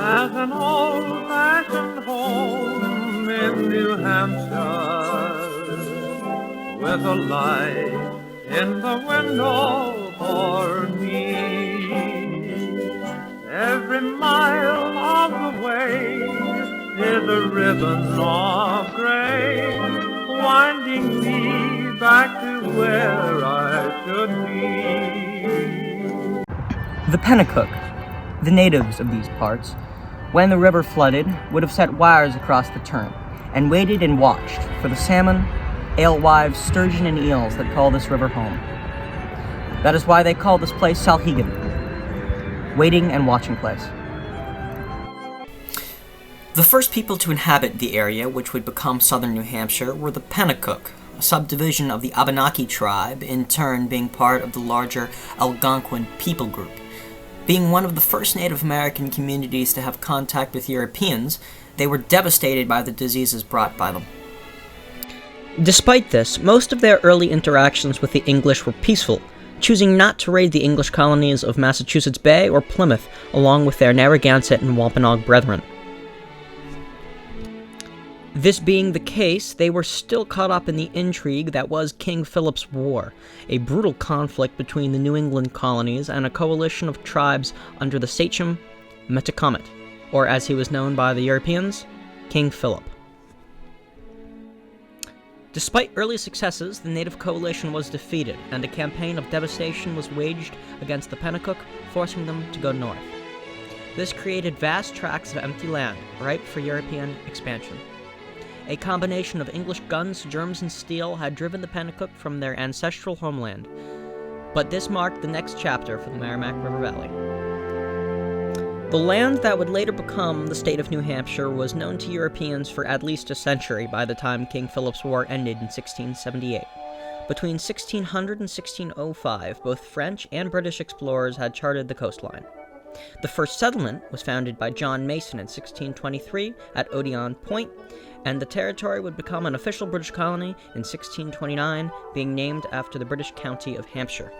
as an old-fashioned home in New Hampshire, with a light in the window for me. Every mile of the way is a ribbon of gray, winding me back to where I should be. The Pennacook, the natives of these parts, when the river flooded, would have set wires across the turn, and waited and watched for the salmon, alewives, sturgeon, and eels that call this river home. That is why they call this place Salhegan, waiting and watching place. The first people to inhabit the area, which would become southern New Hampshire, were the Pennacook, a subdivision of the Abenaki tribe, in turn being part of the larger Algonquin people group. Being one of the first Native American communities to have contact with Europeans, they were devastated by the diseases brought by them. Despite this, most of their early interactions with the English were peaceful, choosing not to raid the English colonies of Massachusetts Bay or Plymouth, along with their Narragansett and Wampanoag brethren. This being the case, they were still caught up in the intrigue that was King Philip's War, a brutal conflict between the New England colonies and a coalition of tribes under the sachem Metacomet, or as he was known by the Europeans, King Philip. Despite early successes, the native coalition was defeated, and a campaign of devastation was waged against the Pennacook, forcing them to go north. This created vast tracts of empty land, ripe for European expansion. A combination of English guns, germs, and steel had driven the Pennacook from their ancestral homeland, but this marked the next chapter for the Merrimack River Valley. The land that would later become the state of New Hampshire was known to Europeans for at least a century by the time King Philip's War ended in 1678. Between 1600 and 1605, both French and British explorers had charted the coastline. The first settlement was founded by John Mason in 1623 at Odeon Point, and the territory would become an official British colony in 1629, being named after the British county of Hampshire.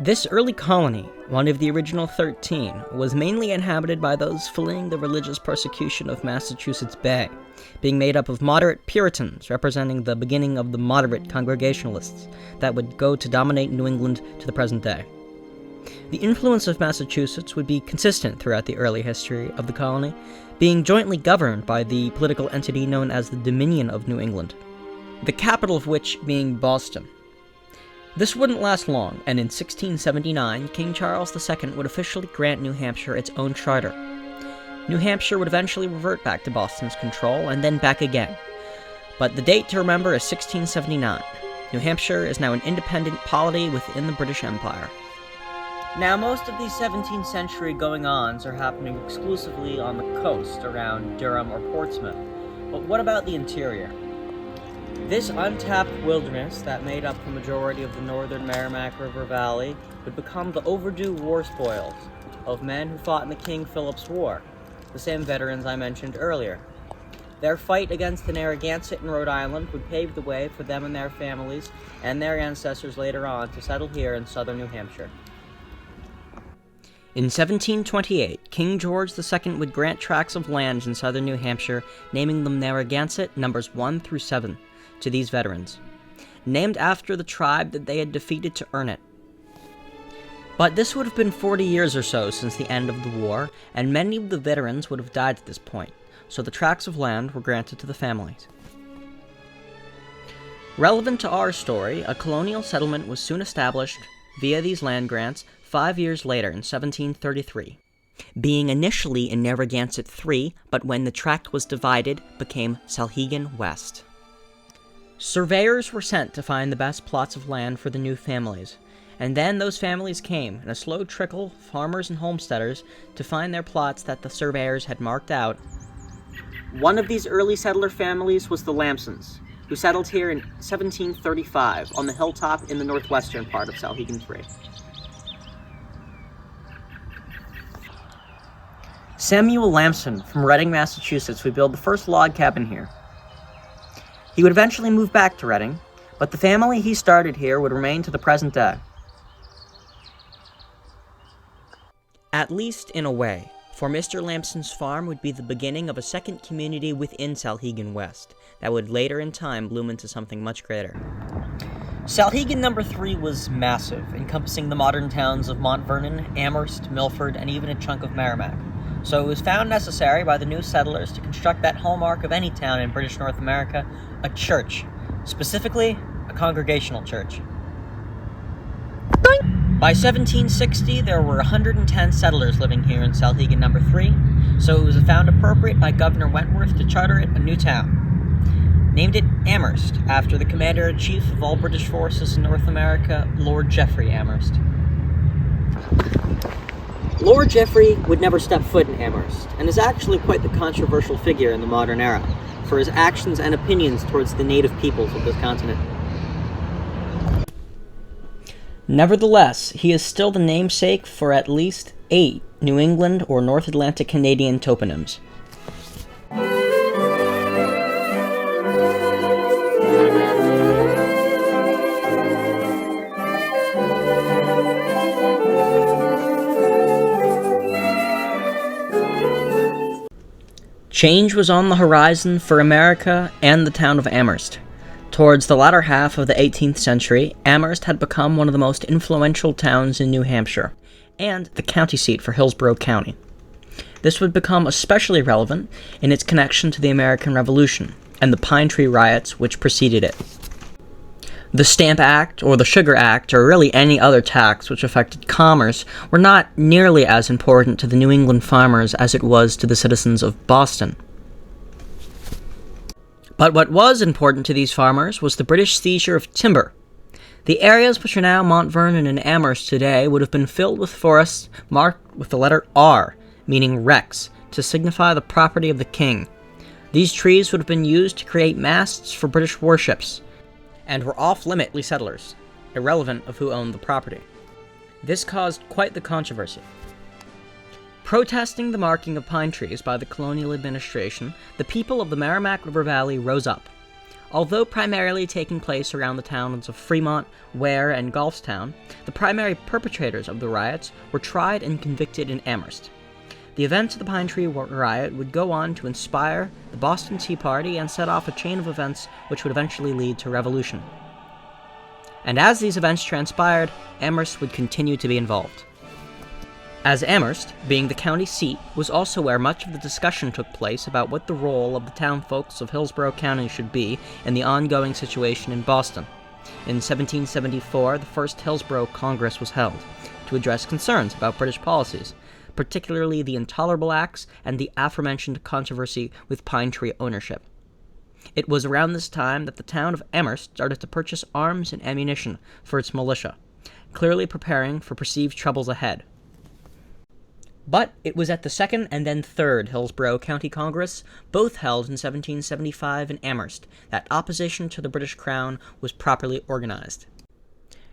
This early colony, one of the original 13, was mainly inhabited by those fleeing the religious persecution of Massachusetts Bay, being made up of moderate Puritans representing the beginning of the moderate Congregationalists that would go to dominate New England to the present day. The influence of Massachusetts would be consistent throughout the early history of the colony, being jointly governed by the political entity known as the Dominion of New England, the capital of which being Boston. This wouldn't last long, and in 1679, King Charles II would officially grant New Hampshire its own charter. New Hampshire would eventually revert back to Boston's control, and then back again. But the date to remember is 1679. New Hampshire is now an independent polity within the British Empire. Now, most of these 17th century going-ons are happening exclusively on the coast around Durham or Portsmouth. But what about the interior? This untapped wilderness that made up the majority of the northern Merrimack River Valley would become the overdue war spoils of men who fought in the King Philip's War, the same veterans I mentioned earlier. Their fight against the Narragansett in Rhode Island would pave the way for them and their families and their ancestors later on to settle here in southern New Hampshire. In 1728, King George II would grant tracts of land in southern New Hampshire, naming them Narragansett numbers 1 through 7, to these veterans, named after the tribe that they had defeated to earn it. But this would have been 40 years or so since the end of the war, and many of the veterans would have died at this point, so the tracts of land were granted to the families. Relevant to our story, a colonial settlement was soon established via these land grants 5 years later in 1733, being initially in Narragansett 3, but when the tract was divided, became Salhegan West. Surveyors were sent to find the best plots of land for the new families, and then those families came, in a slow trickle, farmers and homesteaders, to find their plots that the surveyors had marked out. One of these early settler families was the Lamsons, who settled here in 1735 on the hilltop in the northwestern part of Salhegan 3. Samuel Lamson from Reading, Massachusetts would build the first log cabin here. He would eventually move back to Reading, but the family he started here would remain to the present day. At least in a way, For Mr. Lamson's farm would be the beginning of a second community within Salhegan West that would later in time bloom into something much greater. Salhegan number 3 was massive, encompassing the modern towns of Mount Vernon, Amherst, Milford, and even a chunk of Merrimack. So it was found necessary by the new settlers to construct that hallmark of any town in British North America, a church, specifically a congregational church. By 1760, there were 110 settlers living here in Salhegan number 3, so it was found appropriate by Governor Wentworth to charter it a new town. Named it Amherst, after the Commander-in-Chief of all British forces in North America, Lord Geoffrey Amherst. Lord Geoffrey would never step foot in Amherst, and is actually quite the controversial figure in the modern era, for his actions and opinions towards the native peoples of this continent. Nevertheless, he is still the namesake for at least 8 New England or North Atlantic Canadian toponyms. Change was on the horizon for America and the town of Amherst. Towards the latter half of the 18th century, Amherst had become one of the most influential towns in New Hampshire, and the county seat for Hillsborough County. This would become especially relevant in its connection to the American Revolution and the Pine Tree Riots which preceded it. The Stamp Act, or the Sugar Act, or really any other tax which affected commerce, were not nearly as important to the New England farmers as it was to the citizens of Boston. But what was important to these farmers was the British seizure of timber. The areas which are now Mount Vernon and Amherst today would have been filled with forests marked with the letter R, meaning Rex, to signify the property of the king. These trees would have been used to create masts for British warships, and were off-limit settlers, irrelevant of who owned the property. This caused quite the controversy. Protesting the marking of pine trees by the colonial administration, the people of the Merrimack River Valley rose up. Although primarily taking place around the towns of Fremont, Ware, and Gulfstown, the primary perpetrators of the riots were tried and convicted in Amherst. The events of the Pine Tree Riot would go on to inspire the Boston Tea Party and set off a chain of events which would eventually lead to revolution. And as these events transpired, Amherst would continue to be involved. As Amherst, being the county seat, was also where much of the discussion took place about what the role of the townfolks of Hillsborough County should be in the ongoing situation in Boston. In 1774, the first Hillsborough Congress was held to address concerns about British policies, particularly the Intolerable Acts and the aforementioned controversy with pine tree ownership. It was around this time that the town of Amherst started to purchase arms and ammunition for its militia, clearly preparing for perceived troubles ahead. But it was at the second and then third Hillsborough County Congress, both held in 1775 in Amherst, that opposition to the British Crown was properly organized.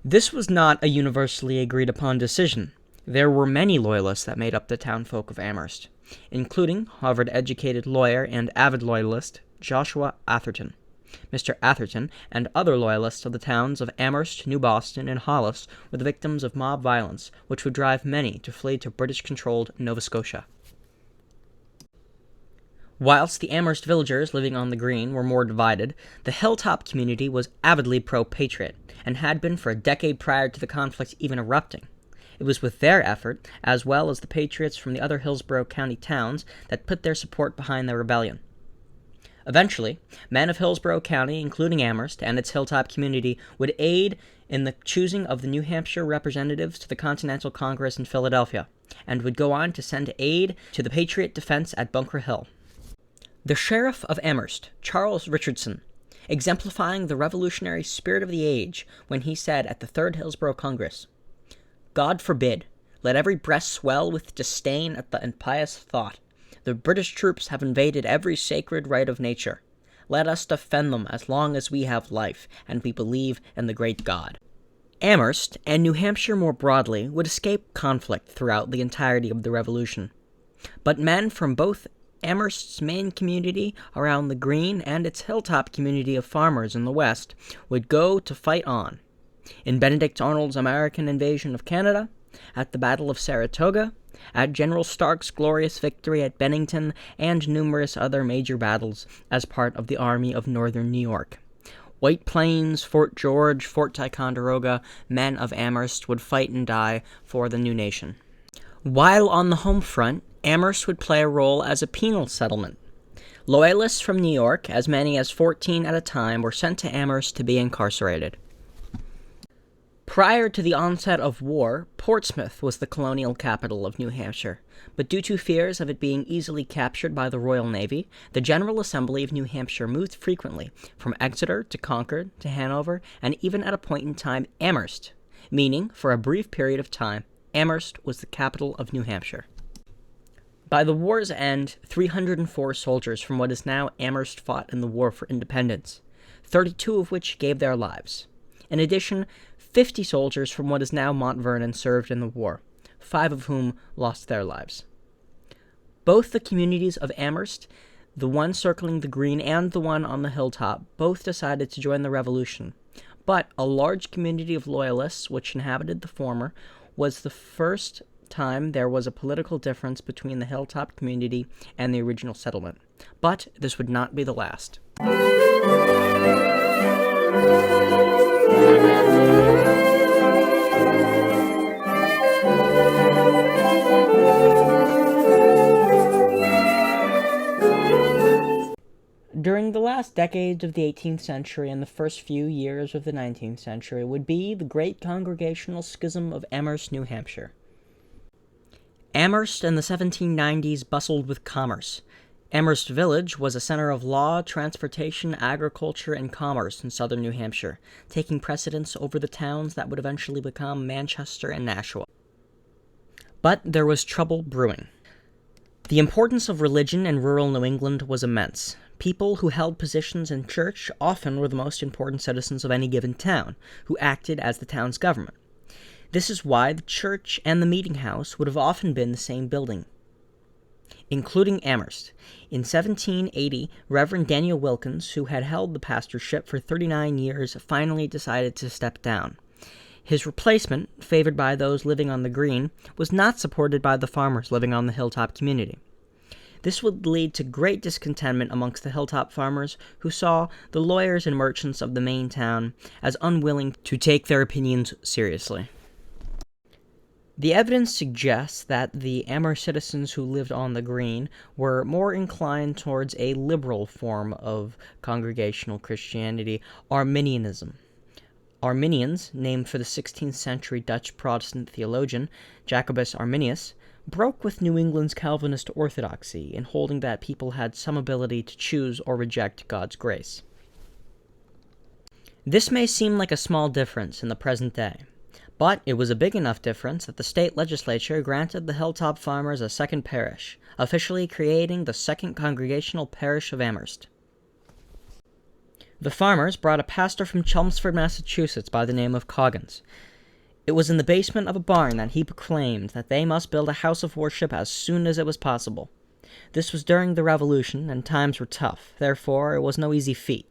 This was not a universally agreed upon decision. There were many loyalists that made up the townfolk of Amherst, including Harvard-educated lawyer and avid loyalist Joshua Atherton. Mr. Atherton and other loyalists of the towns of Amherst, New Boston, and Hollis were the victims of mob violence, which would drive many to flee to British-controlled Nova Scotia. Whilst the Amherst villagers living on the Green were more divided, the Hilltop community was avidly pro-patriot, and had been for a decade prior to the conflict even erupting. It was with their effort, as well as the patriots from the other Hillsborough County towns, that put their support behind the rebellion. Eventually, men of Hillsborough County, including Amherst and its Hilltop community, would aid in the choosing of the New Hampshire representatives to the Continental Congress in Philadelphia, and would go on to send aid to the Patriot defense at Bunker Hill. The Sheriff of Amherst, Charles Richardson, exemplifying the revolutionary spirit of the age when he said at the Third Hillsborough Congress, "God forbid, let every breast swell with disdain at the impious thought. The British troops have invaded every sacred right of nature. Let us defend them as long as we have life, and we believe in the great God." Amherst, and New Hampshire more broadly, would escape conflict throughout the entirety of the Revolution. But men from both Amherst's main community around the Green and its Hilltop community of farmers in the west would go to fight on. In Benedict Arnold's American invasion of Canada, at the Battle of Saratoga, at General Stark's glorious victory at Bennington, and numerous other major battles as part of the Army of Northern New York. White Plains, Fort George, Fort Ticonderoga, men of Amherst would fight and die for the new nation. While on the home front, Amherst would play a role as a penal settlement. Loyalists from New York, as many as 14 at a time, were sent to Amherst to be incarcerated. Prior to the onset of war, Portsmouth was the colonial capital of New Hampshire, but due to fears of it being easily captured by the Royal Navy, the General Assembly of New Hampshire moved frequently from Exeter to Concord to Hanover, and even at a point in time Amherst, meaning, for a brief period of time, Amherst was the capital of New Hampshire. By the war's end, 304 soldiers from what is now Amherst fought in the War for Independence, 32 of which gave their lives. In addition, 50 soldiers from what is now Mount Vernon served in the war, 5 of whom lost their lives. Both the communities of Amherst, the one circling the green and the one on the hilltop, both decided to join the revolution, but a large community of loyalists which inhabited the former was the first time there was a political difference between the hilltop community and the original settlement. But this would not be the last. During the last decades of the 18th century and the first few years of the 19th century would be the Great Congregational Schism of Amherst, New Hampshire. Amherst in the 1790s bustled with commerce. Amherst Village was a center of law, transportation, agriculture, and commerce in southern New Hampshire, taking precedence over the towns that would eventually become Manchester and Nashua. But there was trouble brewing. The importance of religion in rural New England was immense. People who held positions in church often were the most important citizens of any given town, who acted as the town's government. This is why the church and the meeting house would have often been the same building, including Amherst. In 1780, Reverend Daniel Wilkins, who had held the pastorship for 39 years, finally decided to step down. His replacement, favored by those living on the green, was not supported by the farmers living on the hilltop community. This would lead to great discontentment amongst the hilltop farmers, who saw the lawyers and merchants of the main town as unwilling to take their opinions seriously. The evidence suggests that the Amherst citizens who lived on the green were more inclined towards a liberal form of Congregational Christianity, Arminianism. Arminians, named for the 16th century Dutch Protestant theologian Jacobus Arminius, broke with New England's Calvinist orthodoxy in holding that people had some ability to choose or reject God's grace. This may seem like a small difference in the present day, but it was a big enough difference that the state legislature granted the hilltop farmers a second parish, officially creating the Second Congregational Parish of Amherst. The farmers brought a pastor from Chelmsford, Massachusetts by the name of Coggins. It was in the basement of a barn that he proclaimed that they must build a house of worship as soon as it was possible. This was during the Revolution, and times were tough, therefore it was no easy feat.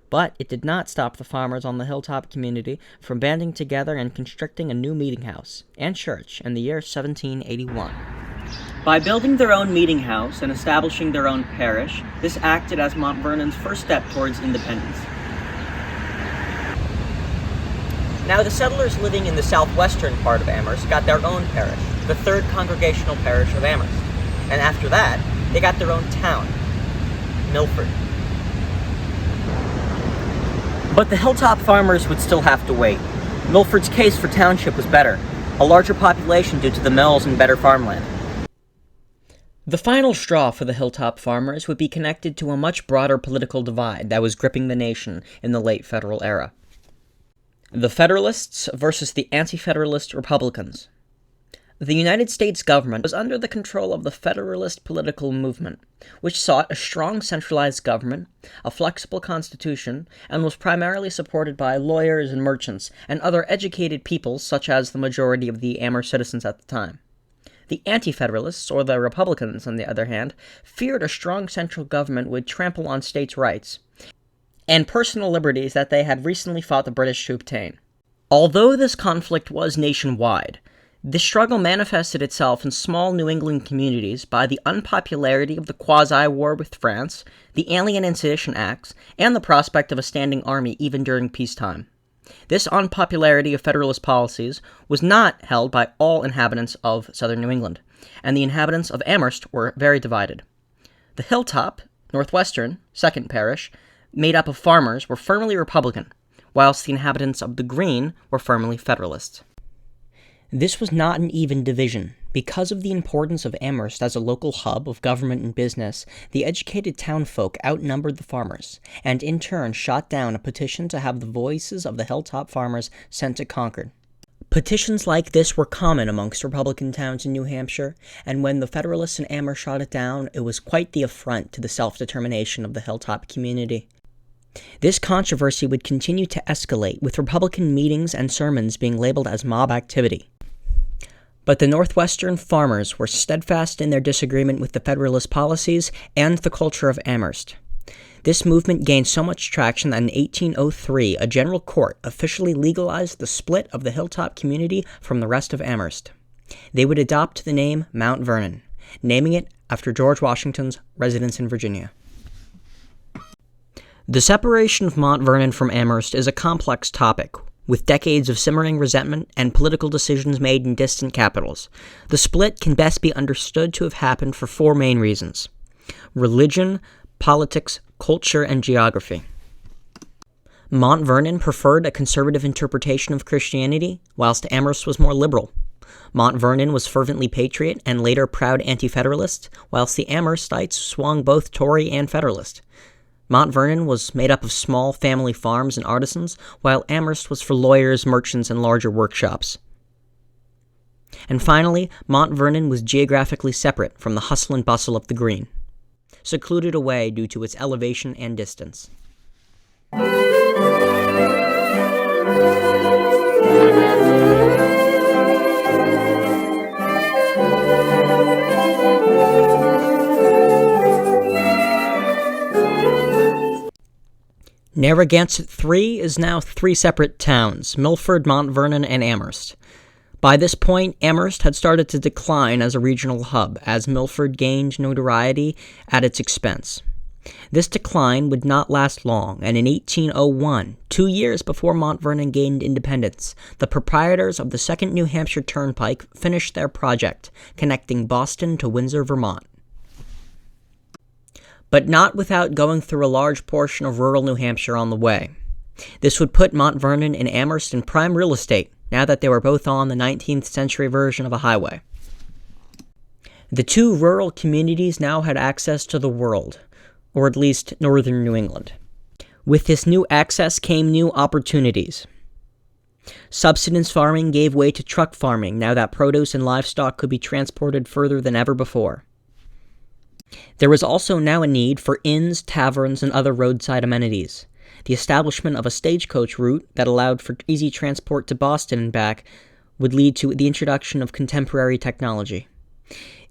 But it did not stop the farmers on the hilltop community from banding together and constructing a new meeting house and church in the year 1781. By building their own meeting house and establishing their own parish, this acted as Mount Vernon's first step towards independence. Now, the settlers living in the southwestern part of Amherst got their own parish, the Third Congregational Parish of Amherst. And after that, they got their own town, Milford. But the hilltop farmers would still have to wait. Milford's case for township was better, a larger population due to the mills and better farmland. The final straw for the hilltop farmers would be connected to a much broader political divide that was gripping the nation in the late Federal era. The Federalists versus the Anti-Federalist Republicans. The United States government was under the control of the Federalist political movement, which sought a strong centralized government, a flexible constitution, and was primarily supported by lawyers and merchants and other educated people such as the majority of the Amherst citizens at the time. The Anti-Federalists, or the Republicans, on the other hand, feared a strong central government would trample on states' rights and personal liberties that they had recently fought the British to obtain. Although this conflict was nationwide, This struggle manifested itself in small New England communities by the unpopularity of the quasi-war with France, the Alien and Sedition Acts, and the prospect of a standing army even during peacetime. This unpopularity of Federalist policies was not held by all inhabitants of southern New England, and the inhabitants of Amherst were very divided. The Hilltop, northwestern, second parish, made up of farmers, were firmly Republican, whilst the inhabitants of the Green were firmly Federalist. This was not an even division. Because of the importance of Amherst as a local hub of government and business, the educated townfolk outnumbered the farmers, and in turn shot down a petition to have the voices of the Hilltop farmers sent to Concord. Petitions like this were common amongst Republican towns in New Hampshire, and when the Federalists in Amherst shot it down, it was quite the affront to the self-determination of the Hilltop community. This controversy would continue to escalate, with Republican meetings and sermons being labeled as mob activity. But the Northwestern farmers were steadfast in their disagreement with the Federalist policies and the culture of Amherst. This movement gained so much traction that in 1803, a general court officially legalized the split of the Hilltop community from the rest of Amherst. They would adopt the name Mount Vernon, naming it after George Washington's residence in Virginia. The separation of Mount Vernon from Amherst is a complex topic, with decades of simmering resentment and political decisions made in distant capitals. The split can best be understood to have happened for four main reasons: religion, politics, culture, and geography. Mount Vernon preferred a conservative interpretation of Christianity, whilst Amherst was more liberal. Mount Vernon was fervently patriot and later proud anti-federalist, whilst the Amherstites swung both Tory and Federalist. Mount Vernon was made up of small family farms and artisans, while Amherst was for lawyers, merchants, and larger workshops. And finally, Mount Vernon was geographically separate from the hustle and bustle of the Green, secluded away due to its elevation and distance. Narragansett III is now three separate towns: Milford, Mount Vernon, and Amherst. By this point, Amherst had started to decline as a regional hub, as Milford gained notoriety at its expense. This decline would not last long, and in 1801, 2 years before Mount Vernon gained independence, the proprietors of the Second New Hampshire Turnpike finished their project, connecting Boston to Windsor, Vermont. But not without going through a large portion of rural New Hampshire on the way. This would put Mount Vernon and Amherst in prime real estate, now that they were both on the 19th century version of a highway. The two rural communities now had access to the world, or at least northern New England. With this new access came new opportunities. Subsistence farming gave way to truck farming, now that produce and livestock could be transported further than ever before. There was also now a need for inns, taverns, and other roadside amenities. The establishment of a stagecoach route that allowed for easy transport to Boston and back would lead to the introduction of contemporary technology.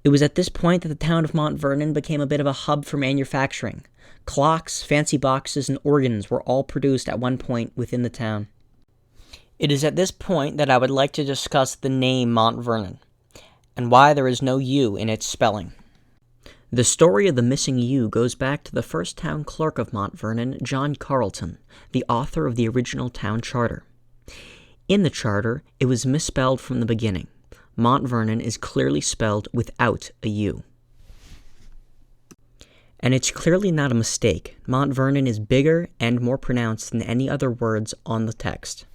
It was at this point that the town of Mount Vernon became a bit of a hub for manufacturing. Clocks, fancy boxes, and organs were all produced at one point within the town. It is at this point that I would like to discuss the name Mount Vernon, and why there is no U in its spelling. The story of the missing U goes back to the first town clerk of Mount Vernon, John Carleton, the author of the original town charter. In the charter, it was misspelled from the beginning. Mount Vernon is clearly spelled without a U. And it's clearly not a mistake. Mount Vernon is bigger and more pronounced than any other words on the text.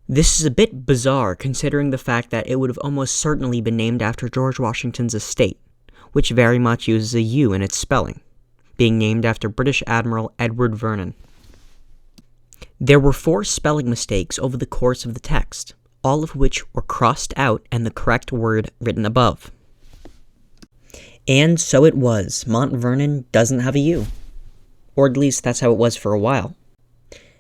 This is a bit bizarre considering the fact that it would have almost certainly been named after George Washington's estate, which very much uses a U in its spelling, being named after British Admiral Edward Vernon. There were 4 spelling mistakes over the course of the text, all of which were crossed out and the correct word written above. And so it was. Mount Vernon doesn't have a U. Or at least that's how it was for a while.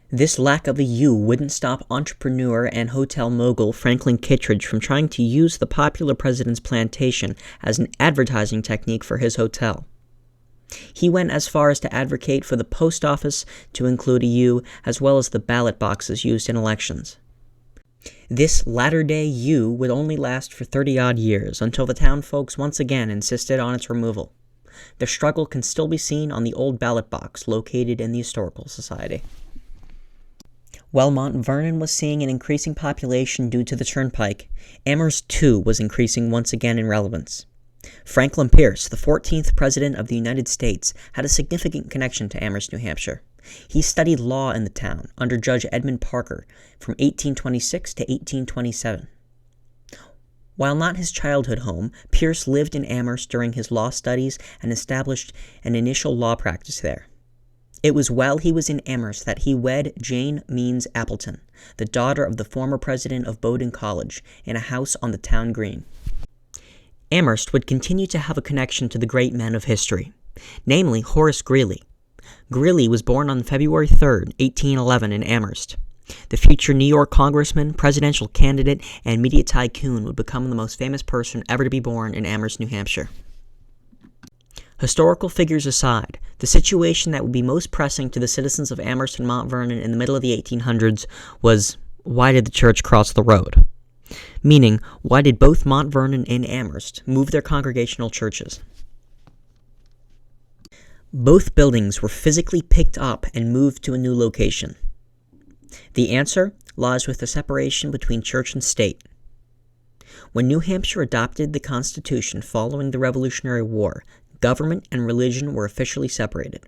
This lack of a U wouldn't stop entrepreneur and hotel mogul Franklin Kittredge from trying to use the popular President's Plantation as an advertising technique for his hotel. He went as far as to advocate for the post office to include a U, as well as the ballot boxes used in elections. This latter-day U would only last for 30-odd years until the town folks once again insisted on its removal. The struggle can still be seen on the old ballot box located in the Historical Society. While Mount Vernon was seeing an increasing population due to the turnpike, Amherst too was increasing once again in relevance. Franklin Pierce, the 14th President of the United States, had a significant connection to Amherst, New Hampshire. He studied law in the town under Judge Edmund Parker from 1826 to 1827. While not his childhood home, Pierce lived in Amherst during his law studies and established an initial law practice there. It was while he was in Amherst that he wed Jane Means Appleton, the daughter of the former president of Bowdoin College, in a house on the town green. Amherst would continue to have a connection to the great men of history, namely Horace Greeley. Greeley was born on February 3, 1811 in Amherst. The future New York congressman, presidential candidate, and media tycoon would become the most famous person ever to be born in Amherst, New Hampshire. Historical figures aside, the situation that would be most pressing to the citizens of Amherst and Mount Vernon in the middle of the 1800s was, why did the church cross the road? Meaning, why did both Mount Vernon and Amherst move their congregational churches? Both buildings were physically picked up and moved to a new location. The answer lies with the separation between church and state. When New Hampshire adopted the Constitution following the Revolutionary War, government and religion were officially separated.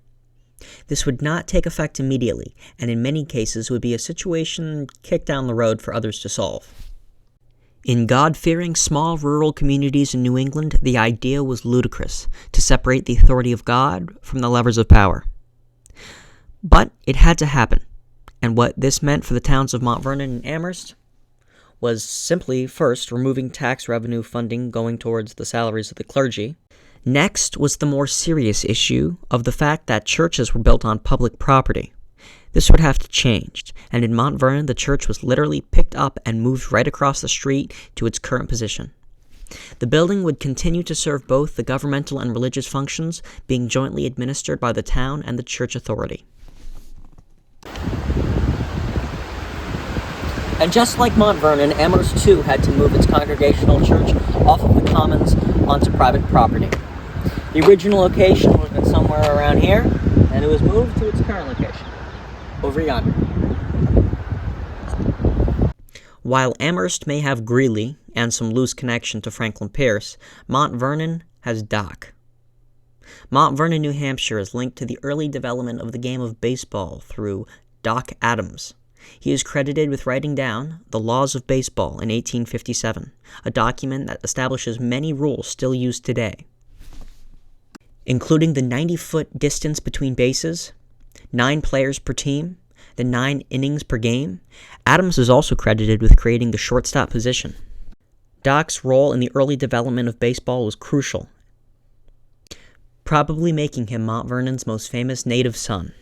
This would not take effect immediately, and in many cases would be a situation kicked down the road for others to solve. In God-fearing small rural communities in New England, the idea was ludicrous to separate the authority of God from the levers of power. But it had to happen, and what this meant for the towns of Mount Vernon and Amherst was simply, first, removing tax revenue funding going towards the salaries of the clergy. Next was the more serious issue of the fact that churches were built on public property. This would have to change, and in Mount Vernon, the church was literally picked up and moved right across the street to its current position. The building would continue to serve both the governmental and religious functions, being jointly administered by the town and the church authority. And just like Mount Vernon, Amherst too had to move its congregational church off of the commons onto private property. The original location would have been somewhere around here, and it was moved to its current location, over yonder. While Amherst may have Greeley and some loose connection to Franklin Pierce, Mount Vernon has Doc. Mount Vernon, New Hampshire is linked to the early development of the game of baseball through Doc Adams. He is credited with writing down the Laws of Baseball in 1857, a document that establishes many rules still used today, including the 90-foot distance between bases, 9 players per team, the 9 innings per game. Adams is also credited with creating the shortstop position. Doc's role in the early development of baseball was crucial, probably making him Mount Vernon's most famous native son.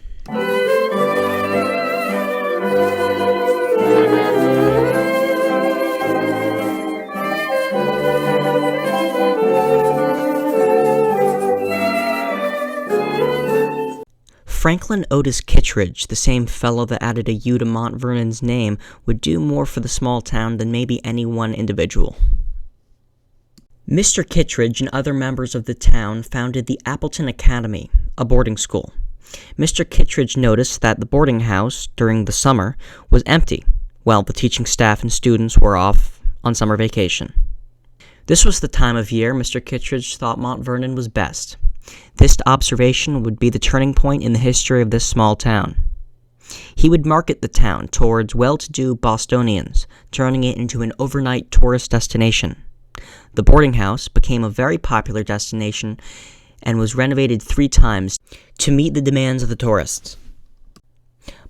Franklin Otis Kittredge, the same fellow that added a U to Mount Vernon's name, would do more for the small town than maybe any one individual. Mr. Kittredge and other members of the town founded the Appleton Academy, a boarding school. Mr. Kittredge noticed that the boarding house, during the summer, was empty, while the teaching staff and students were off on summer vacation. This was the time of year Mr. Kittredge thought Mount Vernon was best. This observation would be the turning point in the history of this small town. He would market the town towards well-to-do Bostonians, turning it into an overnight tourist destination. The boarding house became a very popular destination and was renovated 3 times to meet the demands of the tourists.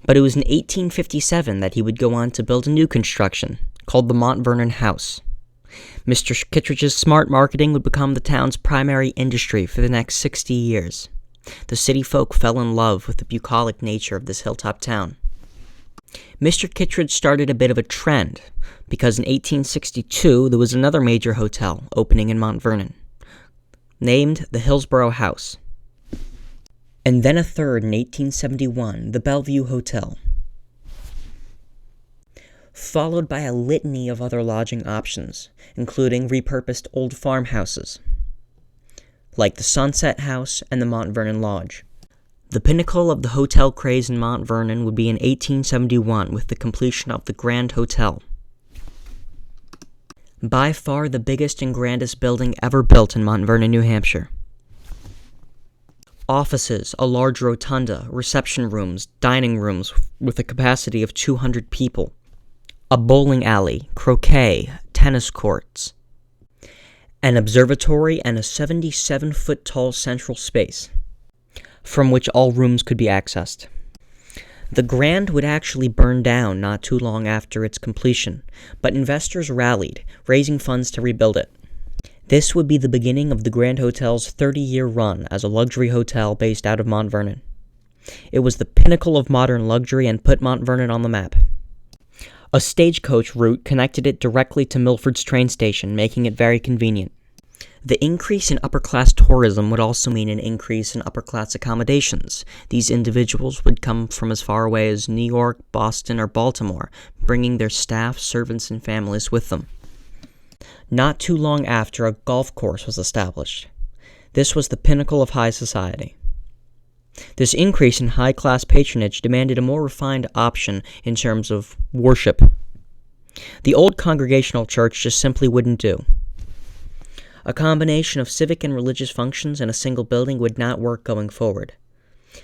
But it was in 1857 that he would go on to build a new construction, called the Mount Vernon House. Mr. Kittredge's smart marketing would become the town's primary industry for the next 60 years. The city folk fell in love with the bucolic nature of this hilltop town. Mr. Kittredge started a bit of a trend, because in 1862 there was another major hotel opening in Mount Vernon, named the Hillsborough House. And then a third in 1871, the Bellevue Hotel. followed by a litany of other lodging options, including repurposed old farmhouses, like the Sunset House and the Mount Vernon Lodge. The pinnacle of the hotel craze in Mount Vernon would be in 1871 with the completion of the Grand Hotel. By far the biggest and grandest building ever built in Mount Vernon, New Hampshire. Offices, a large rotunda, reception rooms, dining rooms with a capacity of 200 people, a bowling alley, croquet, tennis courts, an observatory, and a 77-foot-tall central space, from which all rooms could be accessed. The Grand would actually burn down not too long after its completion, but investors rallied, raising funds to rebuild it. This would be the beginning of the Grand Hotel's 30-year run as a luxury hotel based out of Mount Vernon. It was the pinnacle of modern luxury and put Mount Vernon on the map. A stagecoach route connected it directly to Milford's train station, making it very convenient. The increase in upper-class tourism would also mean an increase in upper-class accommodations. These individuals would come from as far away as New York, Boston, or Baltimore, bringing their staff, servants, and families with them. Not too long after, a golf course was established. This was the pinnacle of high society. This increase in high-class patronage demanded a more refined option in terms of worship. The old Congregational Church just simply wouldn't do. A combination of civic and religious functions in a single building would not work going forward.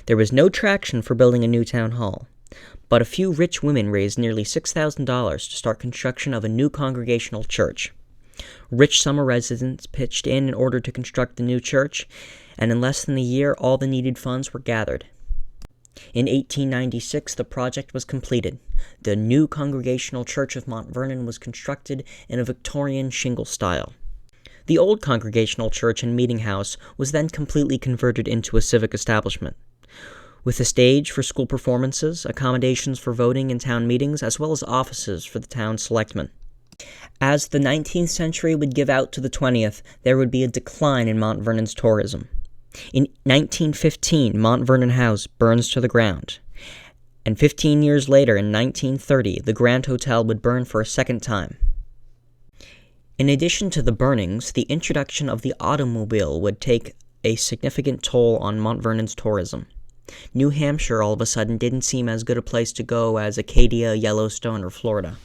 There was no traction for building a new town hall, but a few rich women raised nearly $6,000 to start construction of a new Congregational church. Rich summer residents pitched in order to construct the new church, and in less than a year, all the needed funds were gathered. In 1896, the project was completed. The new Congregational Church of Mount Vernon was constructed in a Victorian shingle style. The old Congregational Church and Meeting House was then completely converted into a civic establishment, with a stage for school performances, accommodations for voting and town meetings, as well as offices for the town selectmen. As the 19th century would give out to the 20th, there would be a decline in Mount Vernon's tourism. In 1915, Mount Vernon House burns to the ground, and 15 years later, in 1930, the Grand Hotel would burn for a second time. In addition to the burnings, the introduction of the automobile would take a significant toll on Mount Vernon's tourism. New Hampshire all of a sudden didn't seem as good a place to go as Acadia, Yellowstone, or Florida.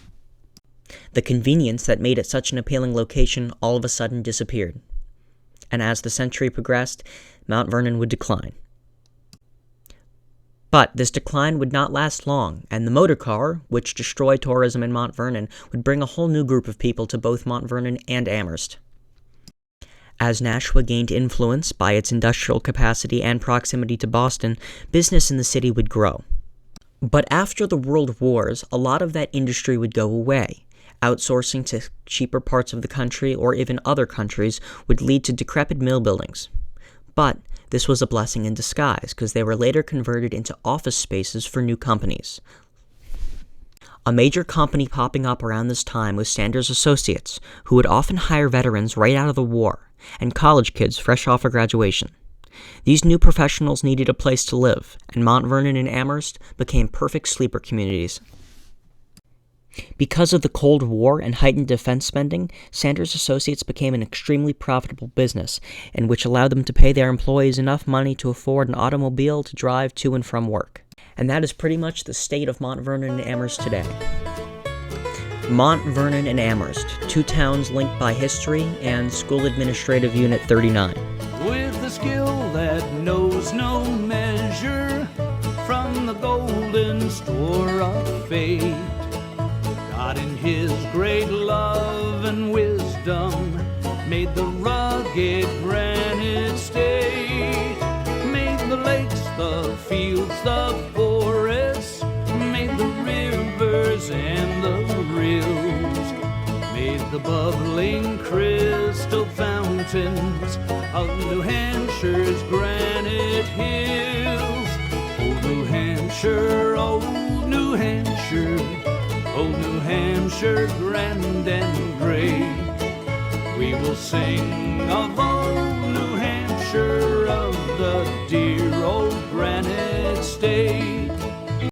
The convenience that made it such an appealing location all of a sudden disappeared. And as the century progressed, Mount Vernon would decline. But this decline would not last long, and the motor car, which destroyed tourism in Mount Vernon, would bring a whole new group of people to both Mount Vernon and Amherst. As Nashua gained influence by its industrial capacity and proximity to Boston, business in the city would grow. But after the World Wars, a lot of that industry would go away. Outsourcing to cheaper parts of the country or even other countries would lead to decrepit mill buildings. But this was a blessing in disguise, because they were later converted into office spaces for new companies. A major company popping up around this time was Sanders Associates, who would often hire veterans right out of the war, and college kids fresh off of graduation. These new professionals needed a place to live, and Mount Vernon and Amherst became perfect sleeper communities. Because of the Cold War and heightened defense spending, Sanders Associates became an extremely profitable business, and which allowed them to pay their employees enough money to afford an automobile to drive to and from work. And that is pretty much the state of Mount Vernon and Amherst today. Mount Vernon and Amherst, two towns linked by history and School Administrative Unit 39. With a skill that knows no measure, from the golden store of fate, God in His great love and wisdom made the rugged granite state, made the lakes, the fields, the forests, made the rivers and the rills, made the bubbling crystal fountains of New Hampshire's granite hills. Old New Hampshire, old New Hampshire, old New Hampshire, grand and great. We will sing of old New Hampshire, of the dear